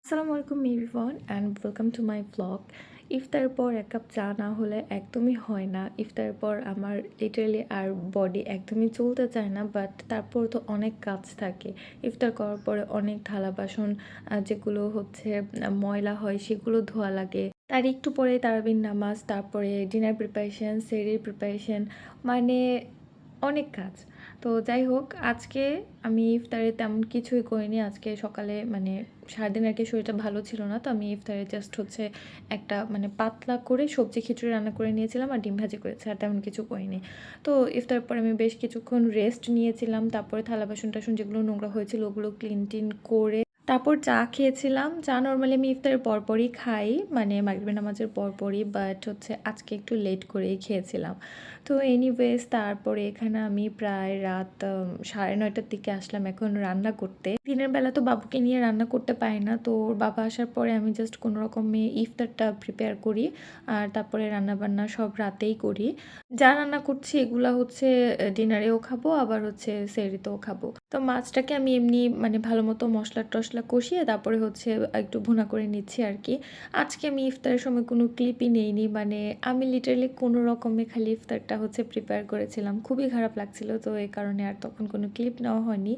আসসালামু আলাইকুম everyone and welcome to my blog. ইফতারের পর এক কাপ চা না হলে একদমই হয় না। ইফতারের পর আমার লিটারালি আর বডি একদমই চলতে চায় না, বাট তারপর তো অনেক কাজ থাকে। ইফতার করার পরে অনেক থালা বাসন যেগুলো হচ্ছে ময়লা হয় সেগুলো ধোয়া লাগে। তার একটু পরে তারাবির নামাজ, তারপরে ডিনার প্রিপারেশন, সেহরির প্রিপারেশন, মানে অনেক কাজ। তো যাই হোক, আজকে আমি ইফতারে তেমন কিছুই করিনি। আজকে সকালে মানে সারাদিন আর কি শরীরটা ভালো ছিল না, তো আমি ইফতারে জাস্ট হচ্ছে একটা মানে পাতলা করে সবজি খিচুড়ি রান্না করে নিয়েছিলাম আর ডিম ভাজি করেছি, আর তেমন কিছু করিনি। তো ইফতারের পরে আমি বেশ কিছুক্ষণ রেস্ট নিয়েছিলাম, তারপরে থালা বাসন টাসন যেগুলো নোংরা হয়েছিল ওগুলো ক্লিন টিন করে তারপর চা খেয়েছিলাম। চা নর্মালি আমি ইফতারের পরপরই খাই, মানে মাগরিবের নামাজের পরপরই, বাট হচ্ছে আজকে একটু লেট করেই খেয়েছিলাম। তো এনিওয়েজ তারপরে এখানে আমি প্রায় রাত 9:30টার দিকে আসলাম এখন রান্না করতে। দিনের বেলা তো বাবুকে নিয়ে রান্না করতে পারি না, তো ওর বাবা আসার পরে আমি জাস্ট কোনো রকমে ইফতারটা প্রিপেয়ার করি, আর তারপরে রান্নাবান্না সব রাতেই করি। যা রান্না করছি এগুলা হচ্ছে ডিনারেও খাবো, আবার হচ্ছে সেহরিতেও খাবো। তো মাছটাকে আমি এমনি মানে ভালো মতো মশলা টশলা কষিয়ে তারপরে হচ্ছে একটু ভুনা করে নিচ্ছি আর কি। আজকে আমি ইফতারের সময় কোনো ক্লিপই নেইনি, মানে আমি লিটারালি কোনো রকমে খালি ইফতারটা হচ্ছে প্রিপেয়ার করেছিলাম। খুবই খারাপ লাগছিল, তো এই কারণে আর তখন কোনো ক্লিপ নেওয়া হয়নি।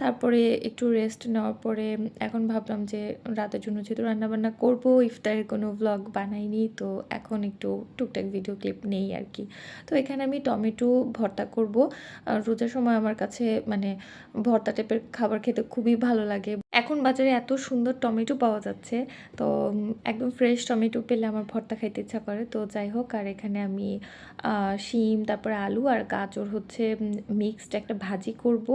তারপরে একটু রেস্ট নেওয়ার পরে এখন ভাবলাম যে রাতের জন্য যেহেতু রান্নাবান্না করবো, ইফতারের কোনো ভ্লগ বানাইনি, তো এখন একটু টুকটাক ভিডিও ক্লিপ নেই আর কি। তো এখানে আমি টমেটো ভর্তা করব। রোজার সময় আমার কাছে মানে ভর্তা টাইপের খাবার খেতে খুবই ভালো লাগে। এখন বাজারে এত সুন্দর টমেটো পাওয়া যাচ্ছে, তো একদম ফ্রেশ টমেটো পেলে আমার ভর্তা খাইতে ইচ্ছা করে। তো যাই হোক, আর এখানে আমি শিম, তারপরে আলু আর গাজর হচ্ছে মিক্সড একটা ভাজি করব।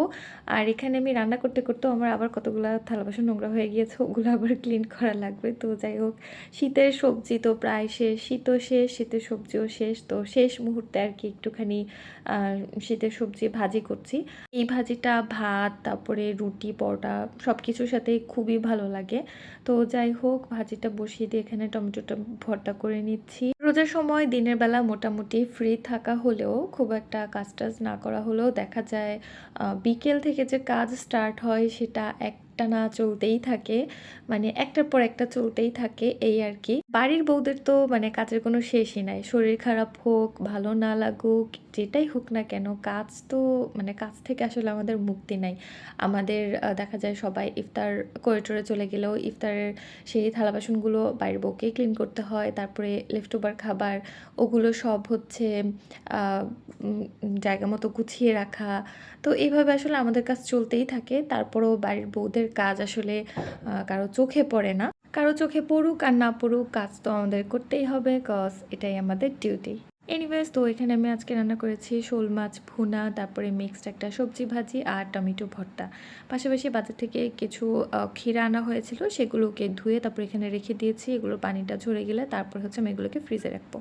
আর এখানে আমি রান্না করতে করতেও আমার আবার কতগুলো থালা বাসন নোংরা হয়ে গিয়েছে, ওগুলো আবার ক্লিন করা লাগবে। তো যাই হোক, শীতের সবজি তো প্রায় শেষ, শীতও শেষ, শীতের সবজিও শেষ, তো শেষ মুহূর্তে আর কি একটুখানি শীতের সবজি ভাজি করছি। এই ভাজিটা ভাত, তারপরে রুটি, পরোটা সব কিছুর সাথেই খুবই ভালো লাগে। তো যাই হোক, ভাজিটা বসিয়ে দিয়ে এখানে টমেটোটা ভর্তা করে নিচ্ছি। রোজার সময় দিনের বেলা মোটামুটি ফ্রি থাকা হলেও, খুব একটা কাজ টাজ না করা হলেও দেখা যায় বিকেল থেকে যে কাজ স্টার্ট হয় সেটা একটানা চলতেই থাকে, মানে একটার পর একটা চলতেই থাকে এই আর কি। বাড়ির বউদের তো মানে কাজের কোনো শেষই নাই। শরীর খারাপ হোক, ভালো না লাগুক, যেটাই হোক না কেন, কাজ তো মানে কাজ থেকে আসলে আমাদের মুক্তি নাই। আমাদের দেখা যায় সবাই ইফতার করে টরে চলে গেলেও ইফতারের সেই থালা বাসনগুলো বাইরের বউকেই ক্লিন করতে হয়। তারপরে লেফট ওভার খাবার ওগুলো সব হচ্ছে আহ, জায়গা মতো গুছিয়ে রাখা। তো এইভাবে আসলে আমাদের কাজ চলতেই থাকে। তারপরেও বাড়ির বউদের কাজ আসলে কারো চোখে পড়ে না। কারো চোখে পড়ুক আর না পড়ুক, কাজ তো আমাদের করতেই হবে, কজ এটাই আমাদের ডিউটি। এনিওয়েজ, তো এখানে আমি আজকে রান্না করেছি শোল মাছ ভুনা, তারপরে মিক্সড একটা সবজি ভাজি আর টমেটো ভর্তা। পাশাপাশি বাজার থেকে কিছু ক্ষীরা আনা হয়েছিল, সেগুলোকে ধুয়ে তারপর এখানে রেখে দিয়েছি। এগুলোর পানিটা ঝরে গেলে তারপর হচ্ছে আমি এগুলোকে ফ্রিজে রাখবো।